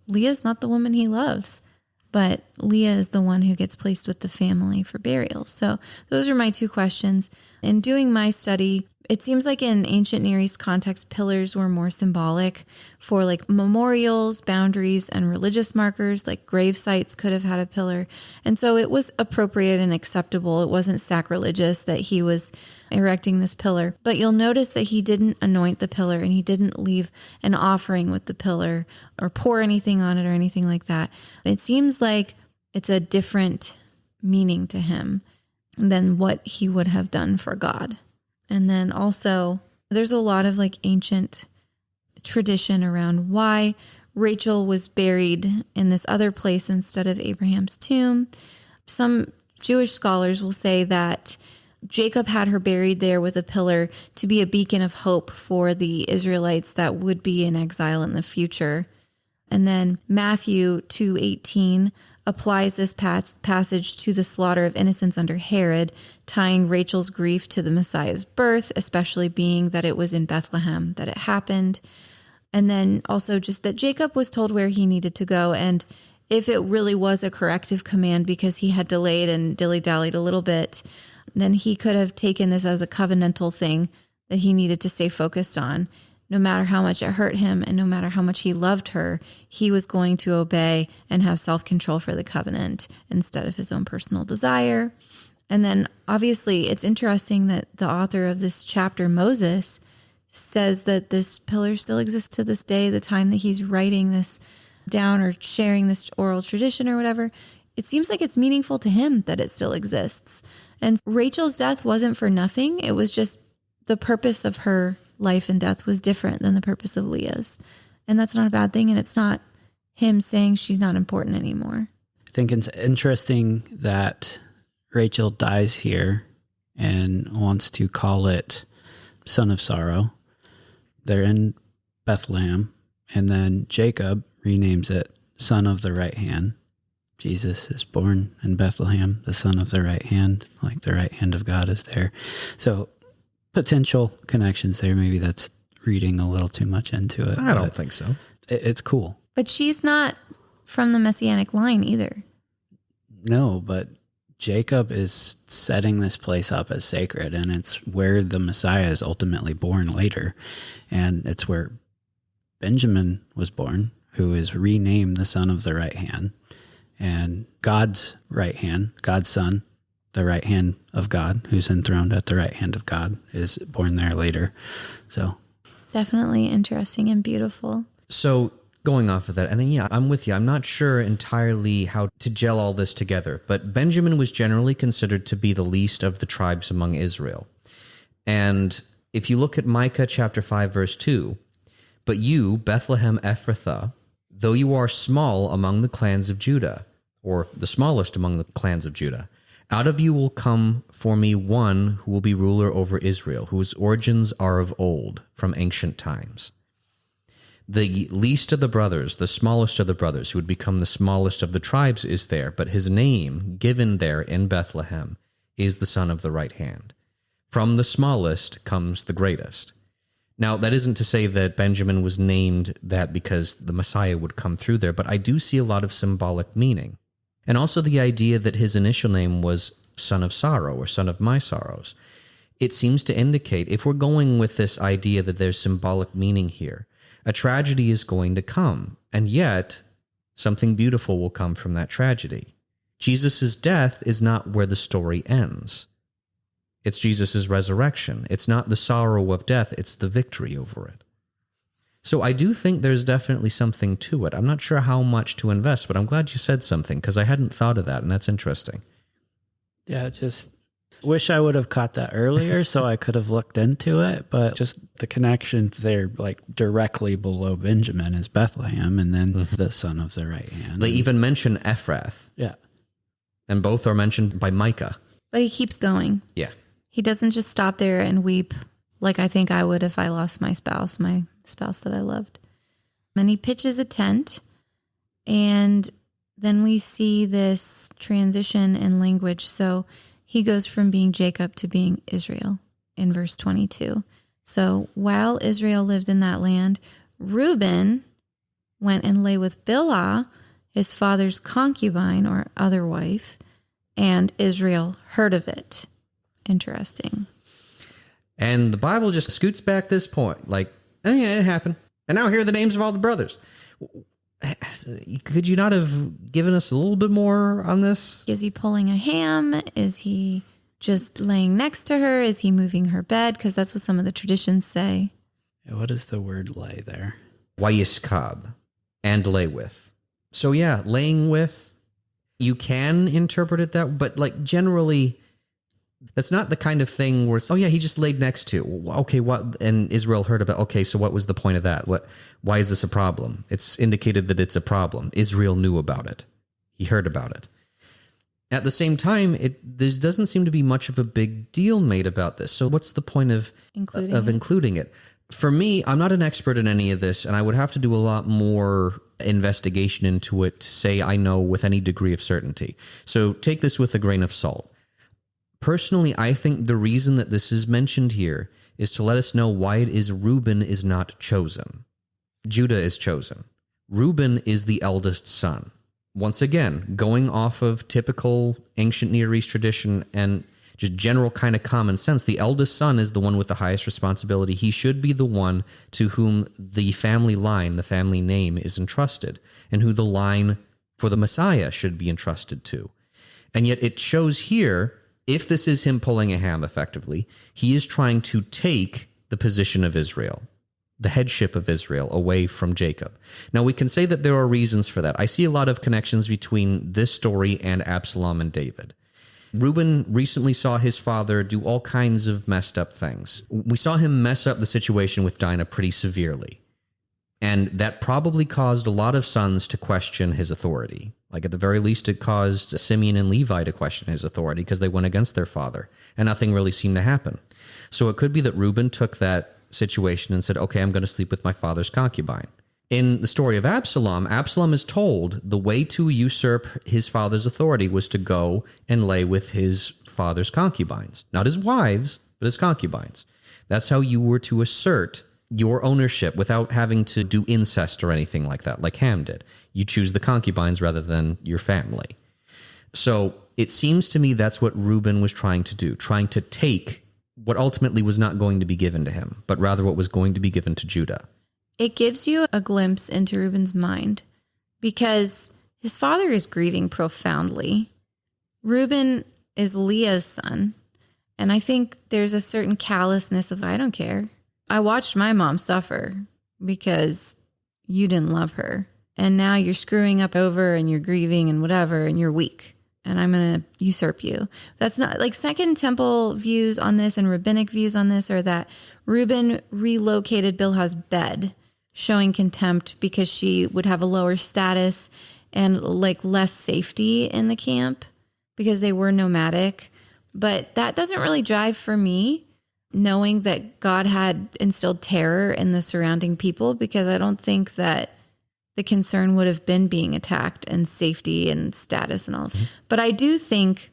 Leah's not the woman he loves, but Leah is the one who gets placed with the family for burial. So those are my two questions. In doing my study, it seems like in ancient Near East context, pillars were more symbolic for like memorials, boundaries, and religious markers, like grave sites could have had a pillar. And so it was appropriate and acceptable. It wasn't sacrilegious that he was erecting this pillar. But you'll notice that he didn't anoint the pillar and he didn't leave an offering with the pillar or pour anything on it or anything like that. It seems like it's a different meaning to him than what he would have done for God. And then also there's a lot of like ancient tradition around why Rachel was buried in this other place instead of Abraham's tomb. Some Jewish scholars will say that Jacob had her buried there with a pillar to be a beacon of hope for the Israelites that would be in exile in the future. And then Matthew 2:18 applies this passage to the slaughter of innocents under Herod, tying Rachel's grief to the Messiah's birth, especially being that it was in Bethlehem that it happened. And then also just that Jacob was told where he needed to go. And if it really was a corrective command because he had delayed and dilly-dallied a little bit, then he could have taken this as a covenantal thing that he needed to stay focused on. No matter how much it hurt him and no matter how much he loved her, he was going to obey and have self-control for the covenant instead of his own personal desire. And then obviously it's interesting that the author of this chapter, Moses, says that this pillar still exists to this day, the time that he's writing this down or sharing this oral tradition or whatever. It seems like it's meaningful to him that it still exists. And Rachel's death wasn't for nothing. It was just the purpose of her life and death was different than the purpose of Leah's. And that's not a bad thing. And it's not him saying she's not important anymore. I think it's interesting that Rachel dies here and wants to call it Son of Sorrow. They're in Bethlehem. And then Jacob renames it Son of the Right Hand Jesus is born in Bethlehem, the son of the right hand, like the right hand of God is there. So potential connections there. Maybe that's reading a little too much into it. I don't think so. It's cool. But she's not from the Messianic line either. No, but Jacob is setting this place up as sacred, and it's where the Messiah is ultimately born later. And it's where Benjamin was born, who is renamed the son of the right hand. And God's right hand, God's son, the right hand of God, who's enthroned at the right hand of God, is born there later. So definitely interesting and beautiful. So going off of that, and then, yeah, I'm with you. I'm not sure entirely how to gel all this together, but Benjamin was generally considered to be the least of the tribes among Israel. And if you look at Micah chapter 5, verse 2, but you, Bethlehem Ephrathah, though you are small among the clans of Judah, or the smallest among the clans of Judah, out of you will come for me one who will be ruler over Israel, whose origins are of old, from ancient times. The least of the brothers, the smallest of the brothers, who would become the smallest of the tribes, is there, but his name, given there in Bethlehem, is the son of the right hand. From the smallest comes the greatest. Now, that isn't to say that Benjamin was named that because the Messiah would come through there, but I do see a lot of symbolic meaning. And also the idea that his initial name was son of sorrow, or son of my sorrows. It seems to indicate, if we're going with this idea that there's symbolic meaning here, a tragedy is going to come, and yet something beautiful will come from that tragedy. Jesus' death is not where the story ends. It's Jesus' resurrection. It's not the sorrow of death, it's the victory over it. So I do think there's definitely something to it. I'm not sure how much to invest, but I'm glad you said something, because I hadn't thought of that, and that's interesting. yeah, just wish I would have caught that earlier so I could have looked into it, but just the connection there, like directly below Benjamin is Bethlehem, and then the son of the right hand. They even mention Ephrath. Yeah. And both are mentioned by Micah. But he keeps going. Yeah. He doesn't just stop there and weep like I think I would if I lost my spouse that I loved. And he pitches a tent, and then we see this transition in language. So he goes from being Jacob to being Israel in verse 22. So while Israel lived in that land, Reuben went and lay with Bilhah, his father's concubine or other wife, and Israel heard of it. Interesting. And the Bible just scoots back this point, like, oh yeah, it happened. And now here are the names of all the brothers. Could you not have given us a little bit more on this? Is he pulling a ham? Is he just laying next to her? Is he moving her bed? Because that's what some of the traditions say. Yeah, what is the word lay there? Wayiskab, and lay with. So yeah, laying with, you can interpret it that, but like generally, that's not the kind of thing where it's, oh yeah, he just laid next to. Okay, what? And Israel heard about. Okay, so what was the point of that? Why is this a problem? It's indicated that it's a problem. Israel knew about it. He heard about it. At the same time, there doesn't seem to be much of a big deal made about this. So what's the point of including it? For me, I'm not an expert in any of this, and I would have to do a lot more investigation into it to say I know with any degree of certainty. So take this with a grain of salt. Personally, I think the reason that this is mentioned here is to let us know why it is Reuben is not chosen. Judah is chosen. Reuben is the eldest son. Once again, going off of typical ancient Near East tradition and just general kind of common sense, the eldest son is the one with the highest responsibility. He should be the one to whom the family line, the family name is entrusted, and who the line for the Messiah should be entrusted to. And yet it shows here, if this is him pulling a ham effectively, he is trying to take the position of Israel, the headship of Israel, away from Jacob. Now, we can say that there are reasons for that. I see a lot of connections between this story and Absalom and David. Reuben recently saw his father do all kinds of messed up things. We saw him mess up the situation with Dinah pretty severely. And that probably caused a lot of sons to question his authority. Like at the very least, it caused Simeon and Levi to question his authority because they went against their father, and nothing really seemed to happen. So it could be that Reuben took that situation and said, okay, I'm going to sleep with my father's concubine. In the story of Absalom, Absalom is told the way to usurp his father's authority was to go and lay with his father's concubines. Not his wives, but his concubines. That's how you were to assert your ownership without having to do incest or anything like that, like Ham did. You choose the concubines rather than your family. So it seems to me that's what Reuben was trying to do, trying to take what ultimately was not going to be given to him, but rather what was going to be given to Judah. It gives you a glimpse into Reuben's mind because his father is grieving profoundly. Reuben is Leah's son, and I think there's a certain callousness of, I don't care. I watched my mom suffer because you didn't love her, and now you're screwing up over and you're grieving and whatever, and you're weak, and I'm going to usurp you. That's not like Second Temple views on this and rabbinic views on this are that Reuben relocated Bilhah's bed, showing contempt because she would have a lower status and like less safety in the camp because they were nomadic. But that doesn't really jive for me, knowing that God had instilled terror in the surrounding people, because I don't think that the concern would have been being attacked and safety and status and all. Mm-hmm. But I do think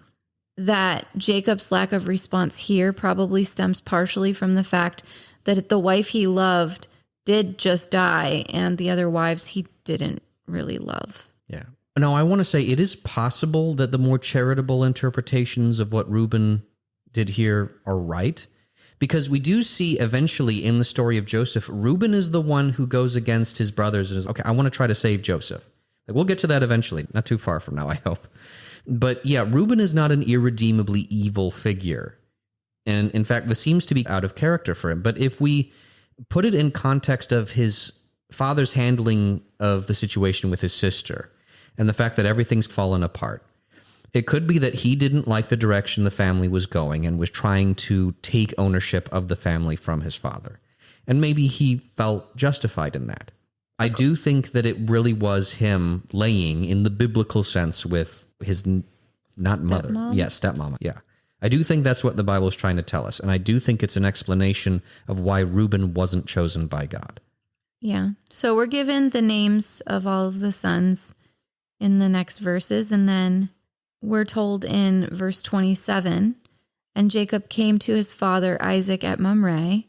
that Jacob's lack of response here probably stems partially from the fact that the wife he loved did just die, and the other wives he didn't really love. Yeah. Now, I want to say it is possible that the more charitable interpretations of what Reuben did here are right, because we do see eventually in the story of Joseph, Reuben is the one who goes against his brothers and is, okay, I want to try to save Joseph. Like, we'll get to that eventually, not too far from now, I hope. But yeah, Reuben is not an irredeemably evil figure. And in fact, this seems to be out of character for him. But if we put it in context of his father's handling of the situation with his sister and the fact that everything's fallen apart, it could be that he didn't like the direction the family was going and was trying to take ownership of the family from his father. And maybe he felt justified in that. I do think that it really was him laying in the biblical sense with his mother. Yeah, stepmama. Yeah. I do think that's what the Bible is trying to tell us. And I do think it's an explanation of why Reuben wasn't chosen by God. Yeah. So we're given the names of all of the sons in the next verses. And then we're told in verse 27, and Jacob came to his father Isaac at Mamre,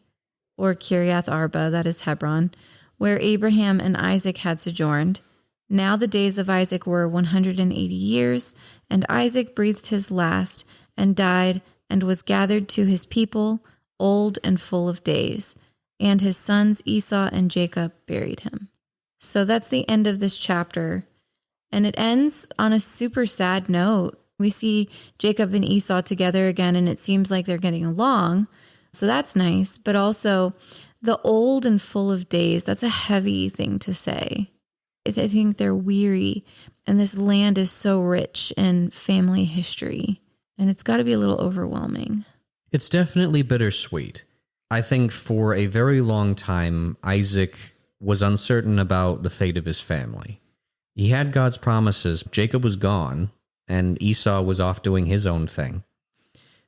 or Kiriath Arba, that is Hebron, where Abraham and Isaac had sojourned. Now the days of Isaac were 180 years, and Isaac breathed his last and died and was gathered to his people, old and full of days. And his sons Esau and Jacob buried him. So that's the end of this chapter. And it ends on a super sad note. We see Jacob and Esau together again, and it seems like they're getting along. So that's nice. But also the old and full of days, that's a heavy thing to say. I think they're weary, and this land is so rich in family history. And it's got to be a little overwhelming. It's definitely bittersweet. I think for a very long time, Isaac was uncertain about the fate of his family. He had God's promises. Jacob was gone, and Esau was off doing his own thing.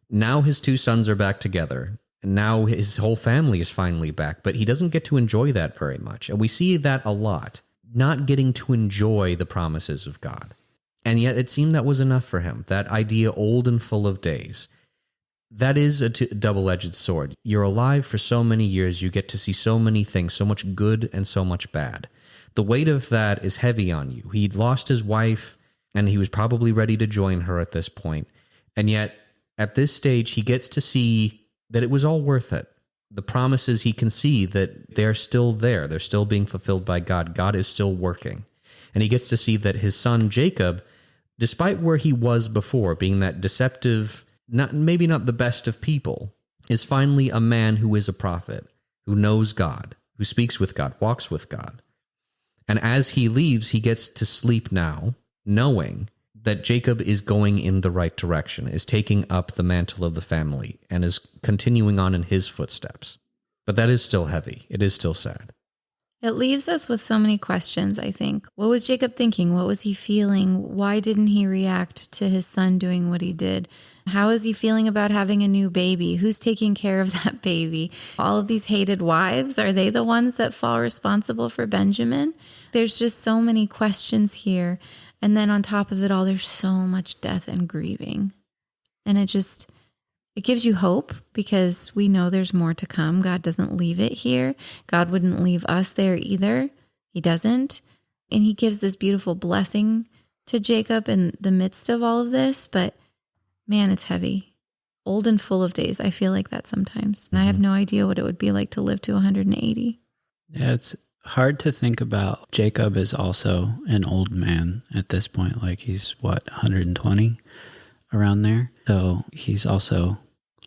Now his two sons are back together, and now his whole family is finally back, but he doesn't get to enjoy that very much. And we see that a lot, not getting to enjoy the promises of God. And yet it seemed that was enough for him, that idea, old and full of days. That is a double-edged sword. You're alive for so many years, you get to see so many things, so much good and so much bad. The weight of that is heavy on you. He'd lost his wife, and he was probably ready to join her at this point. And yet, at this stage, he gets to see that it was all worth it. The promises, he can see that they're still there. They're still being fulfilled by God. God is still working. And he gets to see that his son, Jacob, despite where he was before, being that deceptive, maybe not the best of people, is finally a man who is a prophet, who knows God, who speaks with God, walks with God. And as he leaves, he gets to sleep now, knowing that Jacob is going in the right direction, is taking up the mantle of the family, and is continuing on in his footsteps. But that is still heavy. It is still sad. It leaves us with so many questions, I think. What was Jacob thinking? What was he feeling? Why didn't he react to his son doing what he did? How is he feeling about having a new baby? Who's taking care of that baby? All of these hated wives, are they the ones that fall responsible for Benjamin? There's just so many questions here. And then on top of it all, there's so much death and grieving. And it gives you hope because we know there's more to come. God doesn't leave it here. God wouldn't leave us there either. He doesn't. And he gives this beautiful blessing to Jacob in the midst of all of this. But man, it's heavy. Old and full of days. I feel like that sometimes. And I have no idea what it would be like to live to 180. Yeah, it's hard to think about. Jacob is also an old man at this point. Like he's 120 around there. So he's also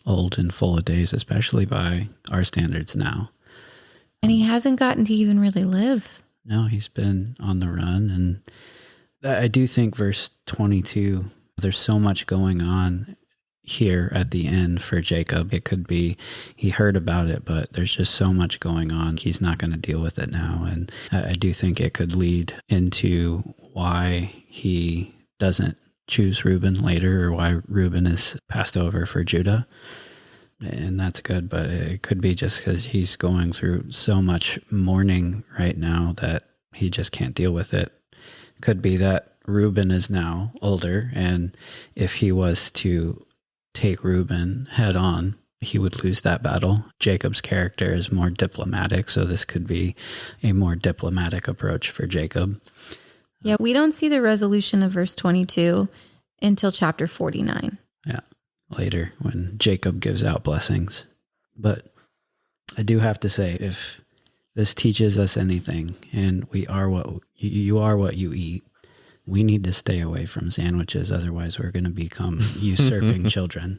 old and full of days, especially by our standards now. And he hasn't gotten to even really live. No, he's been on the run. And I do think verse 22, there's so much going on here at the end for Jacob. It could be he heard about it, but there's just so much going on. He's not going to deal with it now. And I do think it could lead into why he doesn't choose Reuben later, or why Reuben is passed over for Judah. And that's good, but it could be just because he's going through so much mourning right now that he just can't deal with it. Could be that Reuben is now older, and if he was to take Reuben head on, he would lose that battle. Jacob's character is more diplomatic, so this could be a more diplomatic approach for Jacob. Yeah, we don't see the resolution of verse 22 until chapter 49. Yeah, later when Jacob gives out blessings. But I do have to say, if this teaches us anything, and you are what you eat, we need to stay away from sandwiches. Otherwise, we're going to become usurping children.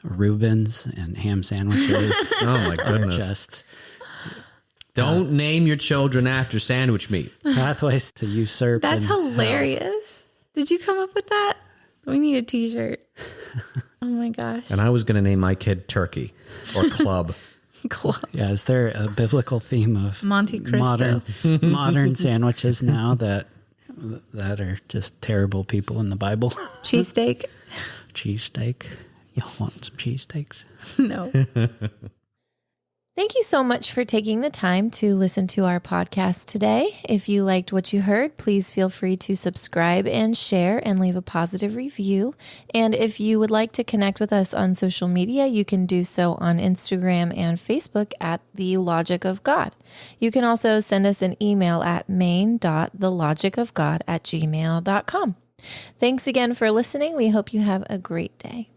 Reubens and ham sandwiches. Oh my goodness. Just don't name your children after sandwich meat. pathways to usurp. That's hilarious. Did you come up with that? We need a t-shirt. Oh my gosh. And I was going to name my kid Turkey or Club. Club. Yeah, is there a biblical theme of Monte Cristo. modern sandwiches now that are just terrible people in the Bible? Cheesesteak? Cheesesteak. Y'all want some cheesesteaks? No. Thank you so much for taking the time to listen to our podcast today. If you liked what you heard, please feel free to subscribe and share and leave a positive review. And if you would like to connect with us on social media, you can do so on Instagram and Facebook at The Logic of God. You can also send us an email at main.thelogicofgod@gmail.com. Thanks again for listening. We hope you have a great day.